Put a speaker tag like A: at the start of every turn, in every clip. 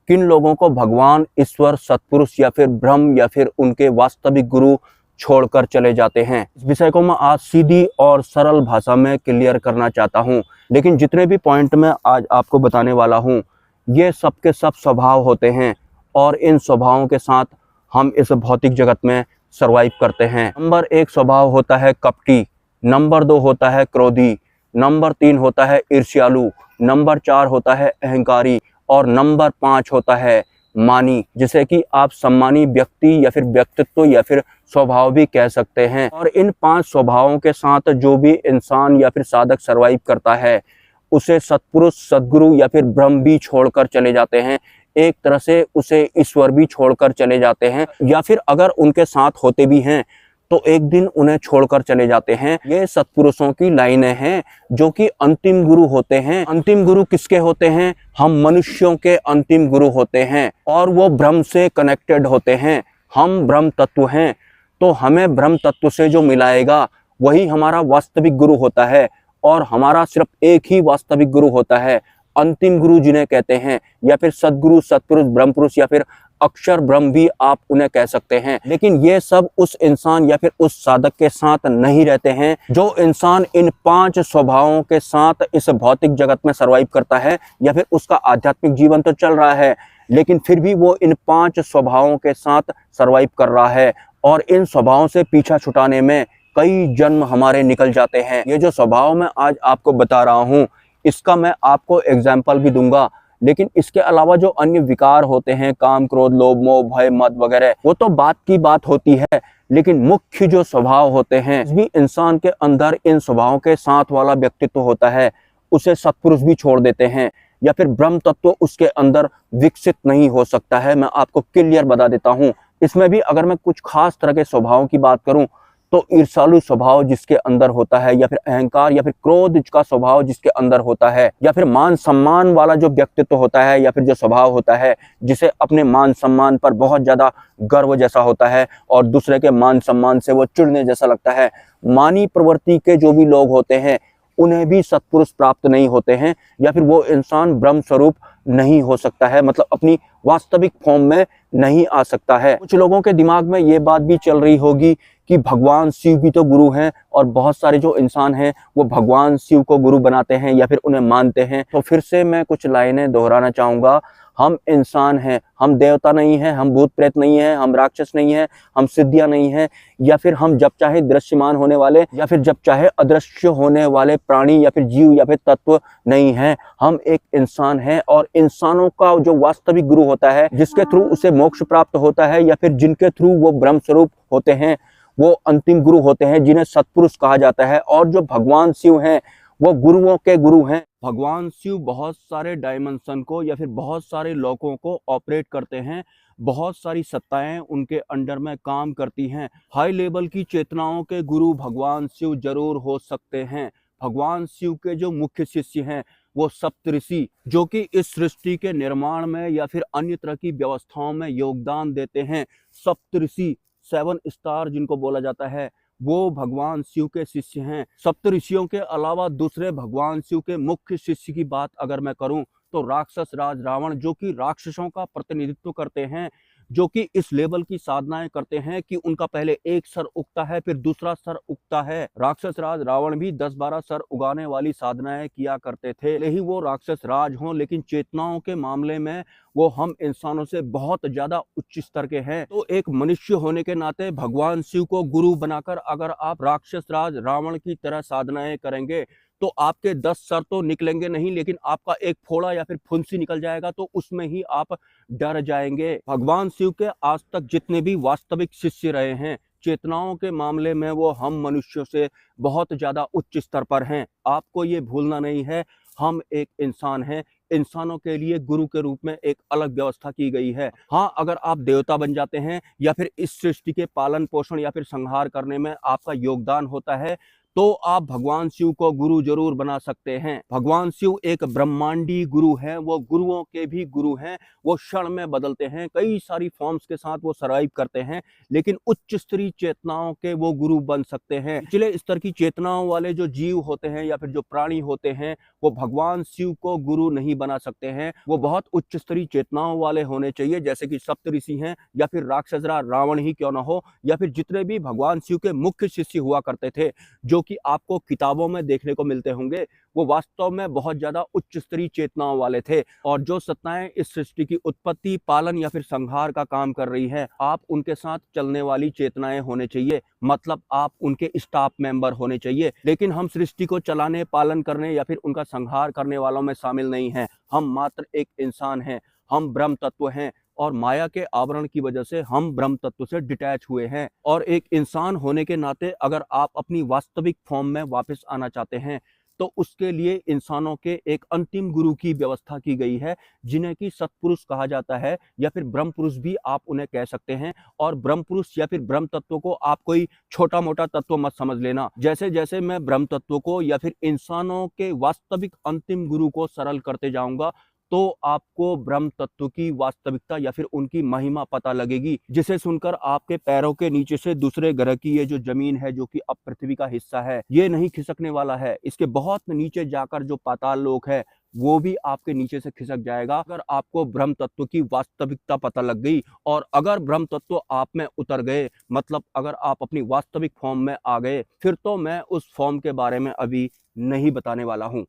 A: किन लोगों को भगवान, ईश्वर, सत्पुरुष या फिर ब्रह्म या फिर उनके वास्तविक गुरु छोड़कर चले जाते हैं। इस विषय को मैं आज सीधी और सरल भाषा में क्लियर करना चाहता हूँ। लेकिन जितने भी पॉइंट मैं आज आपको बताने वाला हूँ, ये सबके सब स्वभाव होते हैं और इन स्वभावों के साथ हम इस भौतिक जगत में सर्वाइव करते हैं। नंबर 1 स्वभाव होता है कपटी, नंबर 2 होता है क्रोधी, नंबर 3 होता है ईर्ष्यालु, नंबर 4 होता है अहंकारी और नंबर 5 होता है मानी, जिसे कि आप सम्मानी व्यक्ति या फिर व्यक्तित्व या फिर स्वभाव भी कह सकते हैं। और इन 5 स्वभावों के साथ जो भी इंसान या फिर साधक सर्वाइव करता है, उसे सत्पुरुष, सद्गुरु या फिर ब्रह्म भी छोड़कर चले जाते हैं। एक तरह से उसे ईश्वर भी छोड़कर चले जाते हैं, या फिर अगर उनके साथ होते भी हैं तो एक दिन उन्हें छोड़कर चले जाते हैं। ये सत्पुरुषों की लाइनें हैं जो कि अंतिम गुरु होते हैं। अंतिम गुरु किसके होते हैं? हम मनुष्यों के अंतिम गुरु होते हैं और वो ब्रह्म से कनेक्टेड होते हैं। हम ब्रह्म तत्व हैं, तो हमें ब्रह्म तत्व से जो मिलाएगा वही हमारा वास्तविक गुरु होता है। और हमारा सिर्फ एक ही वास्तविक गुरु होता है, अंतिम गुरु जिन्हें कहते हैं, या फिर सद्गुरु, सत्पुरुष, ब्रह्म पुरुष या फिर अक्षर ब्रह्म भी आप उन्हें कह सकते हैं। लेकिन ये सब उस इंसान या फिर उस साधक के साथ नहीं रहते हैं जो इंसान इन 5 स्वभावों के साथ इस भौतिक जगत में सर्वाइव करता है, या फिर उसका आध्यात्मिक जीवन तो चल रहा है लेकिन फिर भी वो इन 5 स्वभावों के साथ सर्वाइव कर रहा है। और इन स्वभावों से पीछा छुटाने में कई जन्म हमारे निकल जाते हैं। ये जो स्वभाव मैं आज आपको बता रहा हूँ, इसका मैं आपको एग्जाम्पल भी दूंगा। लेकिन इसके अलावा जो अन्य विकार होते हैं, काम, क्रोध, लोभ, मोह, भय, मद वगैरह, वो तो बात की बात होती है। लेकिन मुख्य जो स्वभाव होते हैं, भी इंसान के अंदर इन स्वभावों के साथ वाला व्यक्तित्व होता है, उसे सत्पुरुष भी छोड़ देते हैं, या फिर ब्रह्म तत्व उसके अंदर विकसित नहीं हो सकता है। मैं आपको क्लियर बता देता हूँ। इसमें भी अगर मैं कुछ खास तरह के स्वभावों की बात करूं, तो ईर्ष्यालु स्वभाव जिसके अंदर होता है, या फिर अहंकार या फिर क्रोध का स्वभाव जिसके अंदर होता है, या फिर मान सम्मान वाला जो व्यक्तित्व होता है या फिर जो स्वभाव होता है, जिसे अपने मान सम्मान पर बहुत ज्यादा गर्व जैसा होता है और दूसरे के मान सम्मान से वो चिढ़ने जैसा लगता है। मानी प्रवृत्ति के जो भी लोग होते हैं, उन्हें भी सत्पुरुष प्राप्त नहीं होते हैं, या फिर वो इंसान ब्रह्म स्वरूप नहीं हो सकता है, मतलब अपनी वास्तविक फॉर्म में नहीं आ सकता है। कुछ लोगों के दिमाग में ये बात भी चल रही होगी कि भगवान शिव भी तो गुरु हैं, और बहुत सारे जो इंसान हैं वो भगवान शिव को गुरु बनाते हैं या फिर उन्हें मानते हैं। तो फिर से मैं कुछ लाइनें दोहराना चाहूंगा। हम इंसान हैं, हम देवता नहीं हैं, हम भूत प्रेत नहीं हैं, हम राक्षस नहीं हैं, हम सिद्धियां नहीं हैं, या फिर हम जब चाहे दृश्यमान होने वाले या फिर जब चाहे अदृश्य होने वाले प्राणी या फिर जीव या फिर तत्व नहीं हैं। हम एक इंसान हैं, और इंसानों का जो वास्तविक गुरु होता है, जिसके थ्रू उसे मोक्ष प्राप्त होता है या फिर जिनके थ्रू वो ब्रह्म स्वरूप होते हैं, वो अंतिम गुरु होते हैं, जिन्हें सत्पुरुष कहा जाता है। और जो भगवान शिव हैं, वो गुरुओं के गुरु हैं। भगवान शिव बहुत सारे डायमेंशन को या फिर बहुत सारे लोकों को ऑपरेट करते हैं। बहुत सारी सत्ताएं उनके अंडर में काम करती हैं। हाई लेवल की चेतनाओं के गुरु भगवान शिव जरूर हो सकते हैं। भगवान शिव के जो मुख्य शिष्य हैं वो सप्तऋषि, जो कि इस सृष्टि के निर्माण में या फिर अन्य तरह की व्यवस्थाओं में योगदान देते हैं। सप्तऋषि, 7 स्टार जिनको बोला जाता है, वो भगवान शिव के शिष्य हैं। सप्तऋषियों के अलावा दूसरे भगवान शिव के मुख्य शिष्य की बात अगर मैं करूं, तो राक्षस राज रावण, जो कि राक्षसों का प्रतिनिधित्व करते हैं, जो कि इस लेवल की साधनाएं करते हैं कि उनका पहले एक सर उगता है फिर दूसरा सर उगता है। राक्षस राज रावण भी 10-12 सर उगाने वाली साधनाएं किया करते थे। भले ही वो राक्षस राज हों, लेकिन चेतनाओं के मामले में वो हम इंसानों से बहुत ज्यादा उच्च स्तर के हैं। तो एक मनुष्य होने के नाते भगवान शिव को गुरु बनाकर अगर आप राक्षस राज रावण की तरह साधनाएं करेंगे, तो आपके 10 सर तो निकलेंगे नहीं, लेकिन आपका एक फोड़ा या फिर फुंसी निकल जाएगा, तो उसमें ही आप डर जाएंगे। भगवान शिव के आज तक जितने भी वास्तविक शिष्य रहे हैं, चेतनाओं के मामले में वो हम मनुष्यों से बहुत ज्यादा उच्च स्तर पर हैं। आपको ये भूलना नहीं है, हम एक इंसान हैं। इंसानों के लिए गुरु के रूप में एक अलग व्यवस्था की गई है। हाँ, अगर आप देवता बन जाते हैं या फिर इस सृष्टि के पालन पोषण या फिर संहार करने में आपका योगदान होता है, तो आप भगवान शिव को गुरु जरूर बना सकते हैं। भगवान शिव एक ब्रह्मांडी गुरु हैं, वो गुरुओं के भी गुरु हैं। वो क्षण में बदलते हैं, कई सारी फॉर्म्स के साथ वो सर्वाइव करते हैं, लेकिन उच्च स्तरीय चेतनाओं के वो गुरु बन सकते हैं। निचले स्तर की चेतनाओं वाले जो जीव होते हैं या फिर जो प्राणी होते हैं, वो भगवान शिव को गुरु नहीं बना सकते हैं। वो बहुत उच्च स्तरीय चेतनाओं वाले होने चाहिए, जैसे कि सप्तऋषि हैं या फिर राक्षस रावण ही क्यों ना हो, या फिर जितने भी भगवान शिव के मुख्य शिष्य हुआ करते थे, जो कि आपको किताबों में देखने को मिलते होंगे, वो वास्तव में बहुत ज्यादा उच्च स्तरीय चेतनाओं वाले थे। और जो सत्ताएं इस सृष्टि की उत्पत्ति, पालन या फिर संहार का काम कर रही है, आप उनके साथ चलने वाली चेतनाएं होने चाहिए, मतलब आप उनके स्टाफ मेंबर होने चाहिए। लेकिन हम सृष्टि को चलाने, पालन करने या फिर उनका संहार करने वालों में शामिल नहीं हैं। हम मात्र एक इंसान हैं, हम ब्रह्म तत्व हैं, और माया के आवरण की वजह से हम ब्रह्म तत्व से डिटैच हुए हैं। और एक इंसान होने के नाते अगर आप अपनी वास्तविक फॉर्म में वापस आना चाहते हैं, तो उसके लिए इंसानों के एक अंतिम गुरु की व्यवस्था की गई है, जिन्हें कि सत्पुरुष कहा जाता है, या फिर ब्रह्म पुरुष भी आप उन्हें कह सकते हैं। और ब्रह्म पुरुष या फिर ब्रह्म तत्व को आप कोई छोटा मोटा तत्व मत समझ लेना। जैसे जैसे मैं ब्रह्म तत्व को या फिर इंसानों के वास्तविक अंतिम गुरु को सरल करते जाऊंगा, तो आपको ब्रह्म तत्व की वास्तविकता या फिर उनकी महिमा पता लगेगी, जिसे सुनकर आपके पैरों के नीचे से दूसरे ग्रह की ये जो जमीन है, जो कि अब पृथ्वी का हिस्सा है, ये नहीं खिसकने वाला है। इसके बहुत नीचे जाकर जो पाताल लोक है, वो भी आपके नीचे से खिसक जाएगा, अगर आपको ब्रह्म तत्व की वास्तविकता पता लग गई। और अगर ब्रह्म तत्व आप में उतर गए, मतलब अगर आप अपनी वास्तविक फॉर्म में आ गए, फिर तो मैं उस फॉर्म के बारे में अभी नहीं बताने वाला हूं।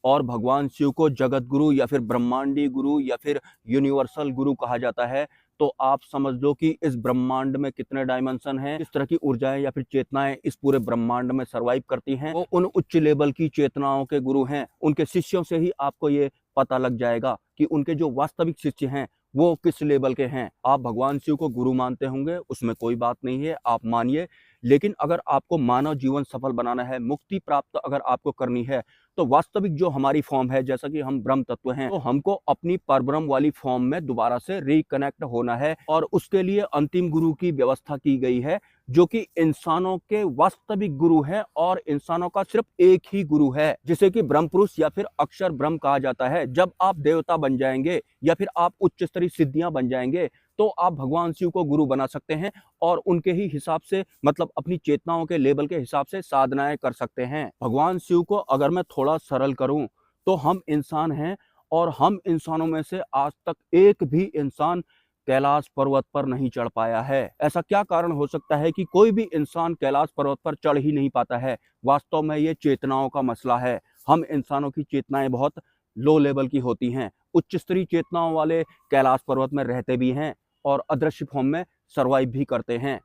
A: और भगवान शिव को जगत गुरु या फिर ब्रह्मांडी गुरु या फिर यूनिवर्सल गुरु कहा जाता है। तो आप समझ लो कि इस ब्रह्मांड में कितने डायमेंशन हैं, किस तरह की ऊर्जाएं या फिर चेतनाएं इस पूरे ब्रह्मांड में सरवाइव करती हैं। वो उन उच्च लेवल की चेतनाओं के गुरु हैं। उनके शिष्यों से ही आपको ये पता लग जाएगा कि उनके जो वास्तविक शिष्य हैं वो किस लेवल के हैं। आप भगवान शिव को गुरु मानते होंगे, उसमें कोई बात नहीं है, आप मानिए। लेकिन अगर आपको मानव जीवन सफल बनाना है, मुक्ति प्राप्त अगर आपको करनी है, तो वास्तविक जो हमारी फॉर्म है, जैसा कि हम ब्रह्म तत्व हैं, तो हमको अपनी परब्रह्म वाली फॉर्म में दोबारा से रिकनेक्ट होना है। और उसके लिए अंतिम गुरु की व्यवस्था की गई है, जो कि इंसानों के वास्तविक गुरु है, और इंसानों का सिर्फ एक ही गुरु है, जिसे कि ब्रह्म पुरुष या फिर अक्षर ब्रह्म कहा जाता है। जब आप देवता बन जाएंगे या फिर आप उच्च स्तरीय सिद्धियां बन जाएंगे, तो आप भगवान शिव को गुरु बना सकते हैं, और उनके ही हिसाब से, मतलब अपनी चेतनाओं के लेवल के हिसाब से साधनाएं कर सकते हैं। भगवान शिव को अगर मैं थोड़ा सरल करूं, तो हम इंसान हैं, और हम इंसानों में से आज तक एक भी इंसान कैलाश पर्वत पर नहीं चढ़ पाया है। ऐसा क्या कारण हो सकता है कि कोई भी इंसान कैलाश पर्वत पर चढ़ ही नहीं पाता है? वास्तव में ये चेतनाओं का मसला है। हम इंसानों की चेतनाएं बहुत लो लेवल की होती हैं। उच्च स्तरीय चेतनाओं वाले कैलाश पर्वत में रहते भी हैं और अदृश्य फॉर्म में सर्वाइव भी करते हैं।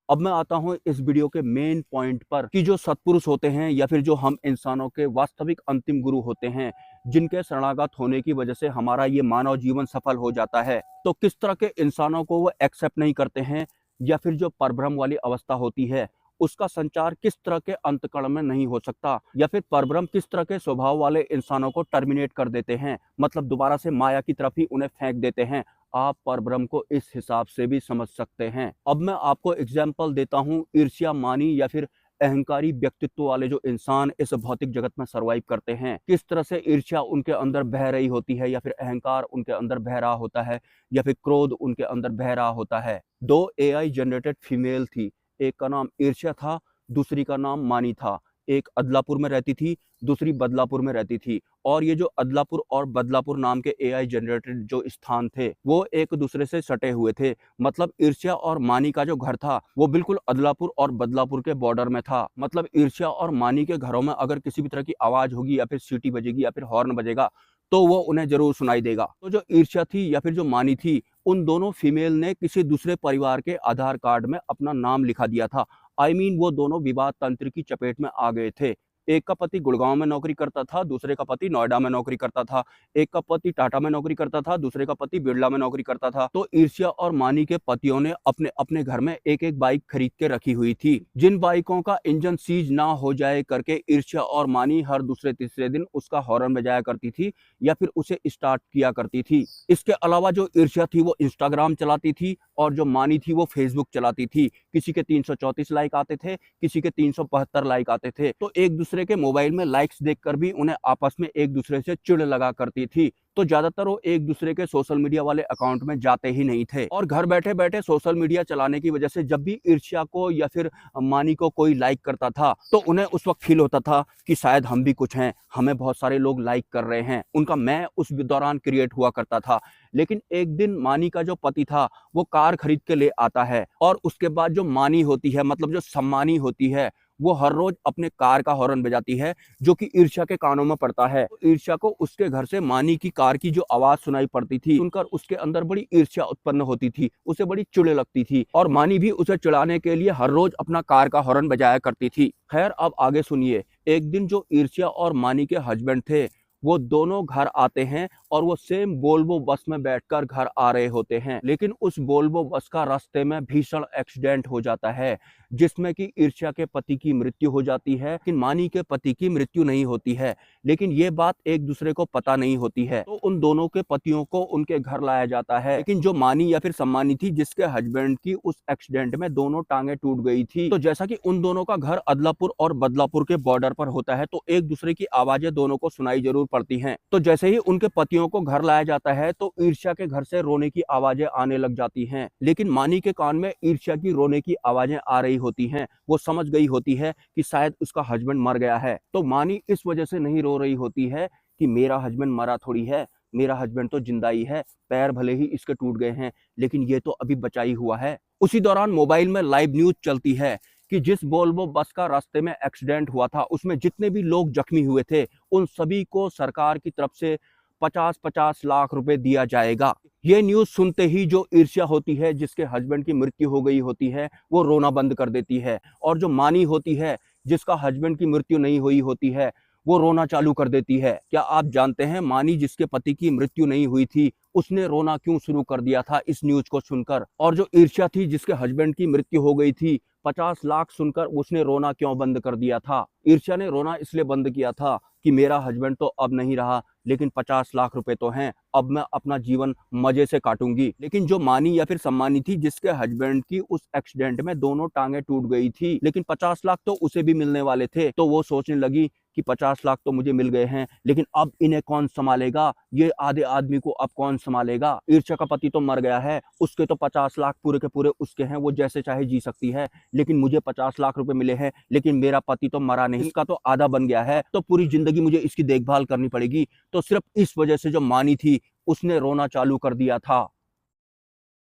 A: अब मैं आता हूं इस वीडियो के मेन पॉइंट पर, कि जो सत्पुरुष होते हैं या फिर जो हम इंसानों के वास्तविक अंतिम गुरु होते हैं, जिनके शरणागत होने की वजह से हमारा ये मानव जीवन सफल हो जाता है, तो किस तरह के इंसानों को वो एक्सेप्ट नहीं करते हैं, या फिर जो परब्रह्म वाली अवस्था होती है उसका संचार किस तरह के अंतकण में नहीं हो सकता, या फिर परब्रह्म किस तरह के स्वभाव वाले इंसानों को टर्मिनेट कर देते हैं, मतलब दोबारा से माया की तरफ ही उन्हें फेंक देते हैं। आप परब्रह्म को इस हिसाब से भी समझ सकते हैं। अब मैं आपको एग्जाम्पल देता हूँ, ईर्ष्या मानी या फिर अहंकारी व्यक्तित्व वाले जो इंसान इस भौतिक जगत में सरवाइव करते हैं, किस तरह से ईर्ष्या उनके अंदर बह रही होती है, या फिर अहंकार उनके अंदर बह रहा होता है, या फिर क्रोध उनके अंदर बह रहा होता है। दो AI जनरेटेड फीमेल थी, एक का नाम ईर्ष्या था, दूसरी का नाम मानी था। एक अदलापुर में रहती थी, दूसरी बदलापुर में रहती थी। और ये जो अदलापुर और बदलापुर नाम के AI जनरेटेड जो स्थान थे, वो एक दूसरे से सटे हुए थे। मतलब ईर्ष्या और मानी का जो घर था, वो बिल्कुल अदलापुर और बदलापुर के बॉर्डर में था। मतलब ईर्ष्या और मानी के घरों में अगर किसी भी तरह की आवाज होगी, या फिर सीटी बजेगी, या फिर हॉर्न बजेगा, तो वो उन्हें जरूर सुनाई देगा। तो जो ईर्ष्या थी या फिर जो मानी थी, उन दोनों फीमेल ने किसी दूसरे परिवार के आधार कार्ड में अपना नाम लिखा दिया था। I mean, वो दोनों विवाह तंत्र की चपेट में आ गए थे। एक का पति गुड़गांव में नौकरी करता था, दूसरे का पति नोएडा में नौकरी करता था। एक का पति टाटा में नौकरी करता था, दूसरे का पति बिरला में नौकरी करता था। तो ईर्ष्या और मानी के पतियों ने अपने अपने घर में एक एक बाइक खरीद के रखी हुई थी, जिन बाइकों का इंजन सीज ना हो जाए करके ईर्ष्या और मानी हर दूसरे तीसरे दिन उसका हॉर्न बजाया करती थी या फिर उसे स्टार्ट किया करती थी। इसके अलावा जो ईर्ष्या थी वो इंस्टाग्राम चलाती थी और जो मानी थी वो फेसबुक चलाती थी। किसी के 334 लाइक आते थे, किसी के 372 लाइक आते थे। तो एक दूसरे के मोबाइल में लाइक्स देखकर भी उन्हें आपस में एक दूसरे से चिढ़ लगा करती थी। तो ज्यादातर वो एक दूसरे के सोशल मीडिया वाले अकाउंट में जाते ही नहीं थे और घर बैठे बैठे सोशल मीडिया चलाने की वजह से जब भी ईर्ष्या को या फिर मानी को कोई लाइक करता था तो उन्हें उस वक्त फील होता था कि शायद हम भी कुछ हैं, हमें बहुत सारे लोग लाइक कर रहे हैं। उनका मैं उस दौरान क्रिएट हुआ करता था। लेकिन एक दिन मानी का जो पति था वो कार खरीद के ले आता है और उसके बाद जो मानी होती है, मतलब जो सम्मानी होती है, वो हर रोज अपने कार का हॉर्न बजाती है जो कि ईर्ष्या के कानों में पड़ता है। तो ईर्ष्या को उसके घर से मानी की कार की जो आवाज सुनाई पड़ती थी सुनकर उसके अंदर बड़ी ईर्ष्या उत्पन्न होती थी, उसे बड़ी चिढ़ लगती थी और मानी भी उसे चिढ़ाने के लिए हर रोज अपना कार का हॉर्न बजाया करती थी। खैर अब आगे सुनिए। एक दिन जो ईर्ष्या और मानी के हस्बैंड थे वो दोनों घर आते हैं और वो सेम वोल्वो बस में बैठकर घर आ रहे होते हैं, लेकिन उस वोल्वो बस का रास्ते में भीषण एक्सीडेंट हो जाता है जिसमें कि ईर्ष्या के पति की मृत्यु हो जाती है, लेकिन मानी के पति की मृत्यु नहीं होती है। लेकिन ये बात एक दूसरे को पता नहीं होती है। तो उन दोनों के पतियों को उनके घर लाया जाता है, लेकिन जो मानी या फिर सम्मानी थी जिसके हस्बैंड की उस एक्सीडेंट में दोनों टांगे टूट गई थी, तो जैसा कि उन दोनों का घर अदलापुर और बदलापुर के बॉर्डर पर होता है तो एक दूसरे की आवाजें दोनों को सुनाई जरूर पड़ती हैं। तो जैसे ही उनके पतियों को घर लाया जाता है तो ईर्ष्या के घर से रोने की आवाजें आने लग जाती हैं, लेकिन मानी के कान में ईर्ष्या की रोने की आवाजें आ रही होती हैं। वो समझ गई होती है कि शायद उसका हस्बैंड मर गया है। तो मानी इस वजह से नहीं रो रही होती है कि मेरा हस्बैंड मरा थोड़ी है, मेरा हस्बैंड तो जिंदा ही है, पैर भले ही इसके टूट गए हैं लेकिन ये तो अभी बचा ही हुआ है। उसी दौरान मोबाइल में लाइव न्यूज चलती है कि जिस वोल्वो बस का रास्ते में एक्सीडेंट हुआ था उसमें जितने भी लोग जख्मी हुए थे उन सभी को सरकार की तरफ से 50-50 लाख रुपए दिया जाएगा। ये न्यूज सुनते ही जो ईर्ष्या होती है जिसके हस्बैंड की मृत्यु हो गई होती है वो रोना बंद कर देती है और जो मानी होती है जिसका हस्बैंड की मृत्यु नहीं हुई होती है वो रोना चालू कर देती है। क्या आप जानते हैं मानी जिसके पति की मृत्यु नहीं हुई थी उसने रोना क्यों शुरू कर दिया था इस न्यूज को सुनकर? और जो ईर्ष्या थी जिसके हस्बैंड की मृत्यु हो गई थी 50 लाख सुनकर उसने रोना क्यों बंद कर दिया था? ईर्ष्या ने रोना इसलिए बंद किया था कि मेरा हस्बैंड तो अब नहीं रहा लेकिन 50 लाख रुपए तो हैं, अब मैं अपना जीवन मजे से काटूंगी। लेकिन जो मानी या फिर सम्मानी थी जिसके हस्बैंड की उस एक्सीडेंट में दोनों टांगे टूट गई थी लेकिन 50 लाख तो उसे भी मिलने वाले थे, तो वो सोचने लगी कि 50 लाख तो मुझे मिल गए हैं लेकिन अब इन्हें कौन संभालेगा, ये आधे आदमी को अब कौन संभालेगा? ईर्ष्या का पति तो मर गया है, उसके तो 50 लाख पूरे के पूरे उसके हैं, वो जैसे चाहे जी सकती है, लेकिन मुझे 50 लाख रुपए मिले हैं लेकिन मेरा पति तो मरा नहीं, इसका तो आधा बन गया है, तो पूरी जिंदगी मुझे इसकी देखभाल करनी पड़ेगी। तो सिर्फ इस वजह से जो मानी थी उसने रोना चालू कर दिया था।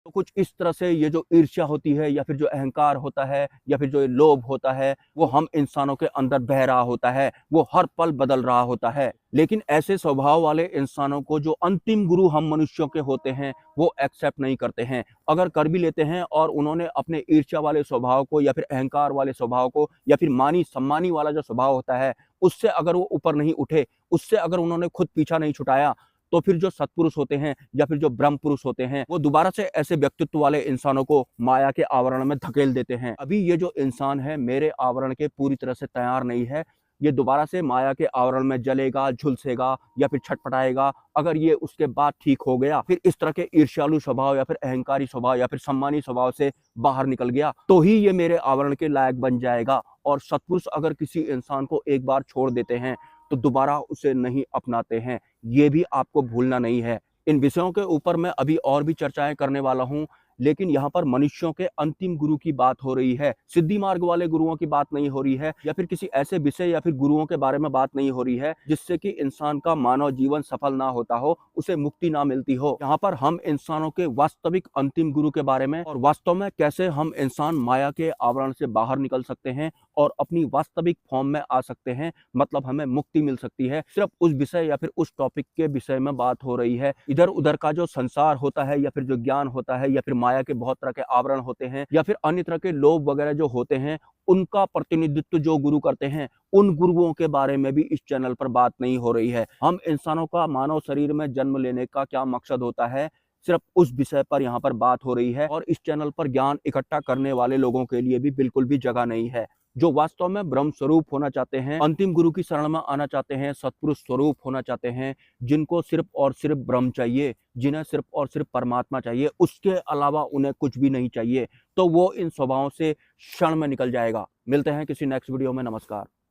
A: तो कुछ इस तरह से ये जो ईर्ष्या होती है या फिर जो अहंकार होता है या फिर जो ये लोभ होता है वो हम इंसानों के अंदर बह रहा होता है, वो हर पल बदल रहा होता है। लेकिन ऐसे स्वभाव वाले इंसानों को जो अंतिम गुरु हम मनुष्यों के होते हैं वो एक्सेप्ट नहीं करते हैं। अगर कर भी लेते हैं और उन्होंने अपने ईर्ष्या वाले स्वभाव को या फिर अहंकार वाले स्वभाव को या फिर मानी सम्मानी वाला जो स्वभाव होता है उससे अगर वो ऊपर नहीं उठे, उससे अगर उन्होंने खुद पीछा नहीं छुटाया, तो फिर जो सत्पुरुष होते हैं या फिर जो ब्रह्म पुरुष होते हैं वो दोबारा से ऐसे व्यक्तित्व वाले इंसानों को माया के आवरण में धकेल देते हैं। अभी ये जो इंसान है मेरे आवरण के पूरी तरह से तैयार नहीं है, ये दोबारा से माया के आवरण में जलेगा, झुलसेगा या फिर छटपटाएगा। अगर ये उसके बाद ठीक हो गया, फिर इस तरह के ईर्ष्यालु स्वभाव या फिर अहंकारी स्वभाव या फिर सम्मानी स्वभाव से बाहर निकल गया, तो ही ये मेरे आवरण के लायक बन जाएगा। और सत्पुरुष अगर किसी इंसान को एक बार छोड़ देते हैं तो दोबारा उसे नहीं अपनाते हैं, ये भी आपको भूलना नहीं है। इन विषयों के ऊपर मैं अभी और भी चर्चाएं करने वाला हूं, लेकिन यहाँ पर मनुष्यों के अंतिम गुरु की बात हो रही है, सिद्धि मार्ग वाले गुरुओं की बात नहीं हो रही है या फिर किसी ऐसे विषय या फिर गुरुओं के बारे में बात नहीं हो रही है जिससे कि इंसान का मानव जीवन सफल ना होता हो, उसे मुक्ति ना मिलती हो। यहाँ पर हम इंसानों के वास्तविक अंतिम गुरु के बारे में और वास्तव में कैसे हम इंसान माया के आवरण से बाहर निकल सकते हैं और अपनी वास्तविक फॉर्म में आ सकते हैं, मतलब हमें मुक्ति मिल सकती है। सिर्फ उस विषय या फिर उस टॉपिक के विषय में बात हो रही है। इधर उधर का जो संसार होता है या फिर जो ज्ञान होता है या फिर माया के बहुत तरह के आवरण होते हैं या फिर अन्य तरह के लोभ वगैरह जो होते हैं, उनका प्रतिनिधित्व जो गुरु करते हैं, उन गुरुओं के बारे में भी इस चैनल पर बात नहीं हो रही है। हम इंसानों का मानव शरीर में जन्म लेने का क्या मकसद होता है, सिर्फ उस विषय पर यहाँ पर बात हो रही है। और इस चैनल पर ज्ञान इकट्ठा करने वाले लोगों के लिए भी बिल्कुल भी जगह नहीं है। जो वास्तव में ब्रह्म स्वरूप होना चाहते हैं, अंतिम गुरु की शरण में आना चाहते हैं, सत्पुरुष स्वरूप होना चाहते हैं, जिनको सिर्फ और सिर्फ ब्रह्म चाहिए, जिन्हें सिर्फ और सिर्फ परमात्मा चाहिए, उसके अलावा उन्हें कुछ भी नहीं चाहिए, तो वो इन स्वभावों से क्षण में निकल जाएगा। मिलते हैं किसी नेक्स्ट वीडियो में। नमस्कार।